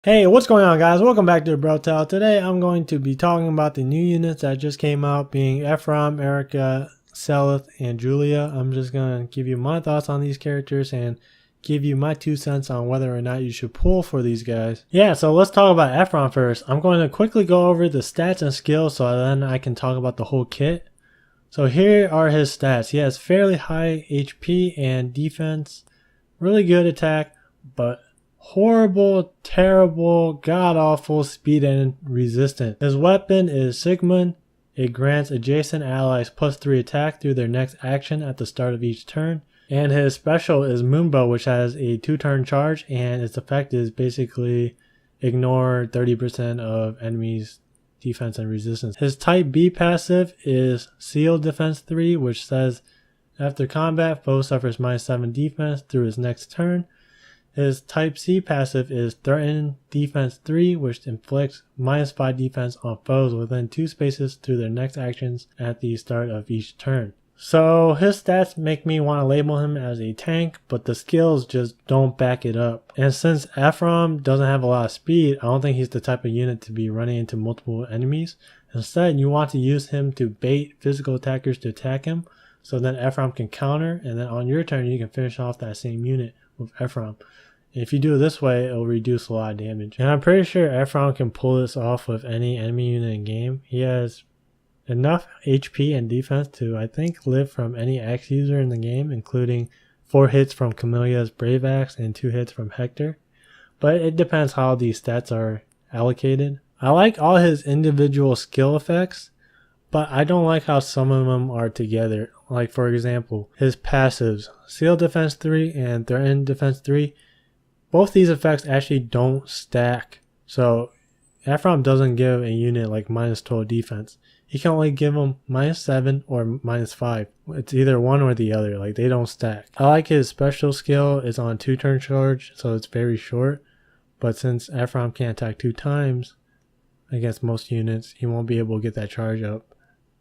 Hey, what's going on, guys? Welcome back to the Bro Tell. Today I'm going to be talking about the new units that just came out, being Efron, Erica, Selith, and Julia. I'm just going to give you my thoughts on these characters and give you my 2 cents on whether or not you should pull for these guys. Yeah, so let's talk about Efron first. I'm going to quickly go over the stats and skills so then I can talk about the whole kit. So here are his stats. He has fairly high HP and defense, really good attack, but horrible, terrible, god-awful speed and resistance. His weapon is Sigmund. It grants adjacent allies +3 attack through their next action at the start of each turn. And his special is Moonbow, which has a 2-turn charge, and its effect is basically ignore 30% of enemies' defense and resistance. His type B passive is Seal Defense 3, which says after combat, foe suffers -7 defense through his next turn. His type C passive is Threaten Defense 3, which inflicts -5 defense on foes within 2 spaces through their next actions at the start of each turn. So his stats make me want to label him as a tank, but the skills just don't back it up. And since Efron doesn't have a lot of speed, I don't think he's the type of unit to be running into multiple enemies. Instead, you want to use him to bait physical attackers to attack him, so then Efron can counter, and then on your turn you can finish off that same unit with Efron. If you do it this way, it'll reduce a lot of damage. And I'm pretty sure Efron can pull this off with any enemy unit in game. He has enough HP and defense to, I think, live from any axe user in the game, including 4 hits from Camelia's Brave Axe and 2 hits from Hector. But it depends how these stats are allocated. I like all his individual skill effects, but I don't like how some of them are together. Like, for example, his passives, Seal Defense 3 and Threaten Defense 3, both these effects actually don't stack. So Efron doesn't give a unit like -12 defense. He can only give them -7 or -5. It's either one or the other. Like, they don't stack. I like his special skill is on 2-turn charge, so it's very short. But since Efron can't attack 2 times against most units, he won't be able to get that charge up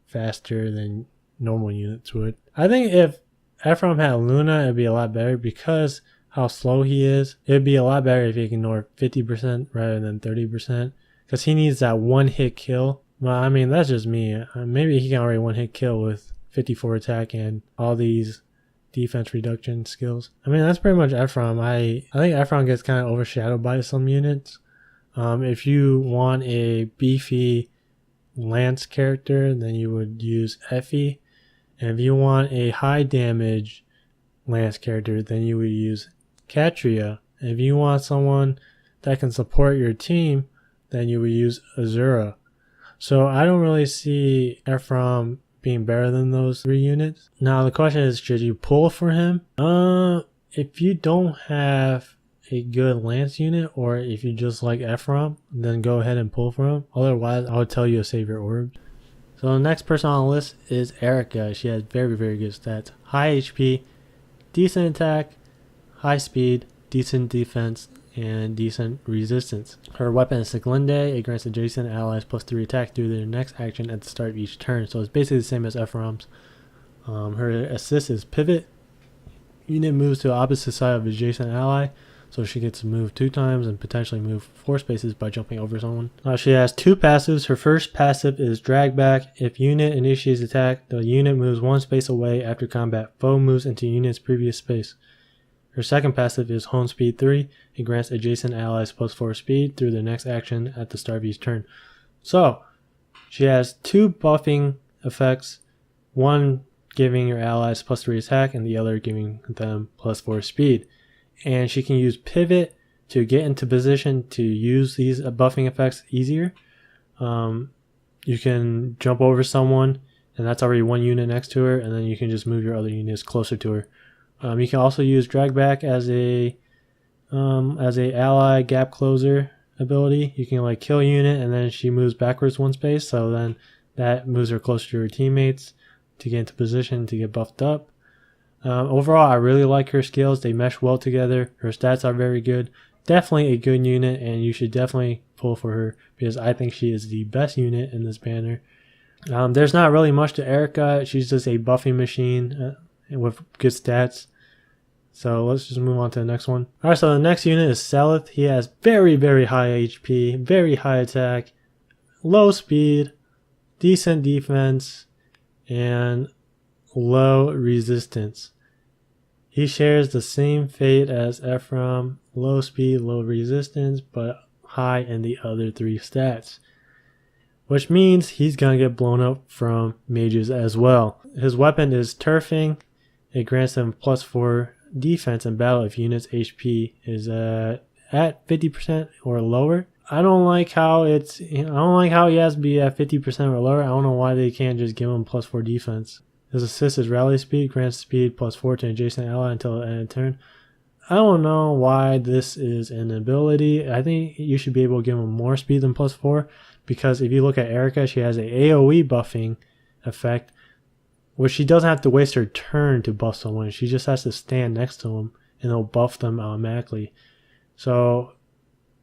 faster than normal units would. I think if Efron had Luna, it'd be a lot better because how slow he is. It'd be a lot better if he could ignore 50% rather than 30%, because he needs that 1-hit kill. Well, I mean, that's just me. Maybe he can already 1-hit kill with 54 attack and all these defense reduction skills. I mean, that's pretty much Efron. I think Efron gets kind of overshadowed by some units. If you want a beefy Lance character, then you would use Effie. And if you want a high damage Lance character, then you would use Katria. If you want someone that can support your team, then you would use Azura. So I don't really see Efron being better than those 3 units. Now the question is, should you pull for him? If you don't have a good Lance unit, or if you just like Efron, then go ahead and pull for him. Otherwise, I would tell you to save your orbs. So the next person on the list is Erica. She has very, very good stats. High HP, decent attack, high speed, decent defense, and decent resistance. Her weapon is Siglinde. It grants adjacent allies +3 attack through their next action at the start of each turn. So it's basically the same as Efron's. Her assist is Pivot. Unit moves to the opposite side of adjacent ally, so she gets to move 2 times and potentially move 4 spaces by jumping over someone. She has 2 passives. Her first passive is Drag Back. If unit initiates attack, the unit moves 1 space away after combat. Foe moves into unit's previous space. Her second passive is Hone Speed 3. It grants adjacent allies +4 speed through their next action at the start of each turn. So she has 2 buffing effects, one giving your allies +3 attack and the other giving them +4 speed. And she can use Pivot to get into position to use these buffing effects easier. You can jump over someone, and that's already 1 unit next to her, and then you can just move your other units closer to her. You can also use Drag Back as a ally gap closer ability. You can like kill a unit, and then she moves backwards 1 space, so then that moves her closer to her teammates to get into position to get buffed up. Overall, I really like her skills. They mesh well together. Her stats are very good. Definitely a good unit, and you should definitely pull for her because I think she is the best unit in this banner. There's not really much to Erica. She's just a buffing machine with good stats. So let's just move on to the next one. Alright, so the next unit is Selith. He has very, very high HP, very high attack, low speed, decent defense, and low resistance. He shares the same fate as Efron, low speed, low resistance, but high in the other 3 stats. Which means he's going to get blown up from mages as well. His weapon is Turfing. It grants him +4 defense in battle if unit's HP is at 50% or lower. I don't like how he has to be at 50% or lower. I don't know why they can't just give him +4 defense. His assist is Rally Speed, grants speed +4 to adjacent ally until the end of turn. I don't know why this is an ability. I think you should be able to give him more speed than +4, because if you look at Erica, she has a AoE buffing effect, where she doesn't have to waste her turn to buff someone. She just has to stand next to them and it'll buff them automatically. So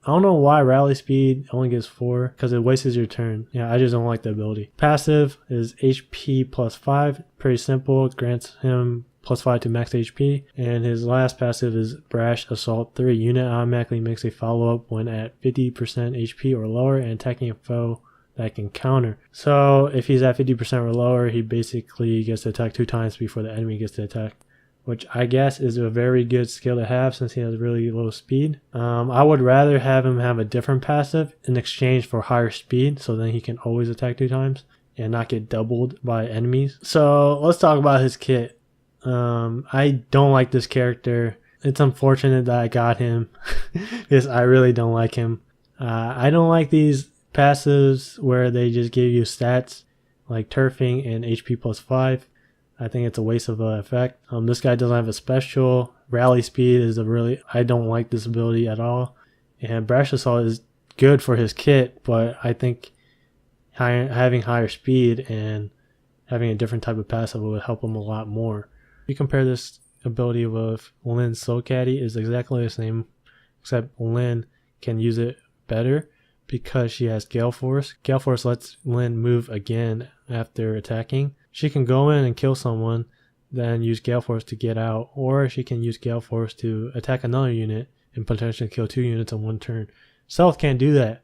I don't know why Rally Speed only gives 4, because it wastes your turn. Yeah, I just don't like the ability. Passive is HP +5. Pretty simple. It grants him +5 to max HP. And his last passive is Brash Assault 3. Unit automatically makes a follow-up when at 50% HP or lower and attacking a foe that can counter. So if he's at 50% or lower, he basically gets to attack 2 times before the enemy gets to attack, which I guess is a very good skill to have since he has really low speed. I would rather have him have a different passive in exchange for higher speed, so then he can always attack 2 times and not get doubled by enemies. So let's talk about his kit. I don't like this character. It's unfortunate that I got him because I really don't like him. I don't like these passives where they just give you stats like Turfing and HP +5. I think it's a waste of an effect. This guy doesn't have a special. Rally Speed is I don't like this ability at all. And Brash Assault is good for his kit, but I think having higher speed and having a different type of passive would help him a lot more. If you compare this ability with Lynn's Soul Caddy, is exactly the same, except Lynn can use it better because she has Gale Force. Gale Force lets Lynn move again after attacking. She can go in and kill someone, then use Gale Force to get out, or she can use Gale Force to attack another unit and potentially kill 2 units in 1 turn. Stealth can't do that.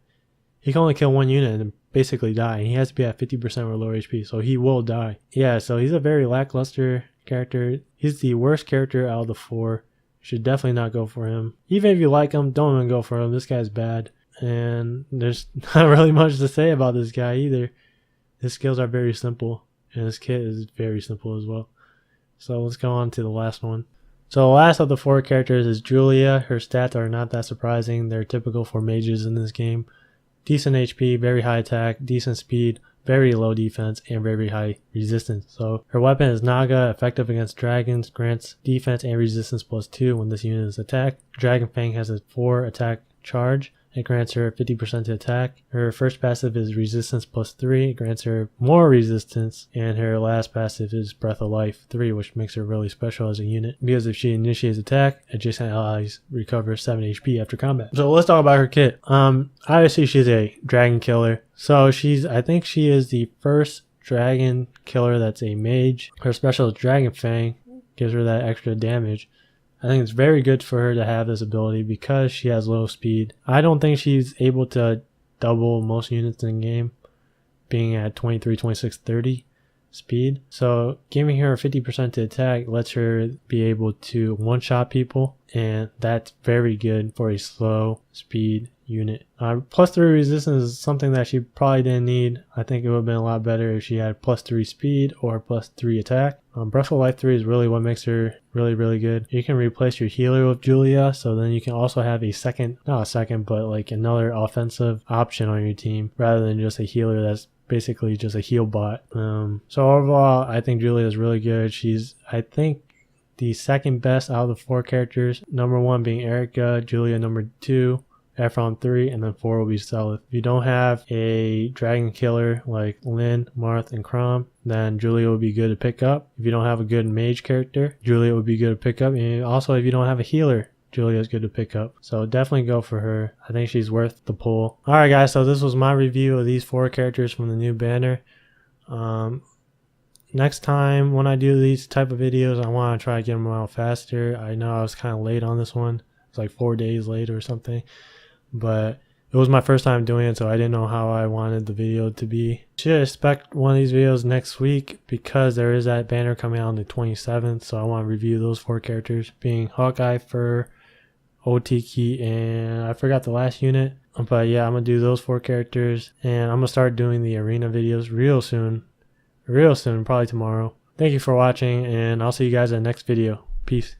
He can only kill 1 unit and basically die. And he has to be at 50% or lower HP, so he will die. Yeah, so he's a very lackluster character. He's the worst character out of the 4. You should definitely not go for him. Even if you like him, don't even go for him. This guy's bad. And there's not really much to say about this guy either. His skills are very simple, and his kit is very simple as well. So let's go on to the last one. So the last of the 4 characters is Julia. Her stats are not that surprising. They're typical for mages in this game. Decent HP, very high attack, decent speed, very low defense, and very high resistance. So her weapon is Naga, effective against dragons, grants defense and resistance +2 when this unit is attacked. Dragon Fang has a 4 attack charge. It grants her 50% to attack. Her first passive is resistance +3. It grants her more resistance. And her last passive is Breath of Life 3, which makes her really special as a unit. Because if she initiates attack, adjacent allies recover 7 HP after combat. So let's talk about her kit. Obviously she's a dragon killer. So I think she is the first dragon killer that's a mage. Her special is Dragon Fang. Gives her that extra damage. I think it's very good for her to have this ability because she has low speed. I don't think she's able to double most units in the game, being at 23, 26, 30 speed. So giving her 50% to attack lets her be able to one-shot people, and that's very good for a slow speed unit. +3 resistance is something that she probably didn't need. I think it would have been a lot better if she had +3 speed or +3 attack. Breath of Life 3 is really what makes her really good. You can replace your healer with Julia, so then you can also have another offensive option on your team rather than just a healer that's basically just a heal bot. So overall, I think Julia is really good. She's, I think, the second best out of the 4 characters. Number 1 being Erica, Julia number 2, Efron 3, and then 4 will be Selith. If you don't have a dragon killer like Lynn, Marth, and Crom, then Julia would be good to pick up. If you don't have a good mage character, Julia would be good to pick up. And also, if you don't have a healer, Julia is good to pick up. So definitely go for her. I think she's worth the pull. Alright guys, so this was my review of these 4 characters from the new banner. next time when I do these type of videos, I want to try to get them out faster. I know I was kind of late on this one. It's like 4 days late or something, but it was my first time doing it, so I didn't know how I wanted the video to be. Should expect one of these videos next week because there is that banner coming out on the 27th, so I want to review those 4 characters, being Hawkeye, Fur, Otiki, and I forgot the last unit. But yeah, I'm going to do those 4 characters, and I'm going to start doing the arena videos real soon, probably tomorrow. Thank you for watching, and I'll see you guys in the next video. Peace.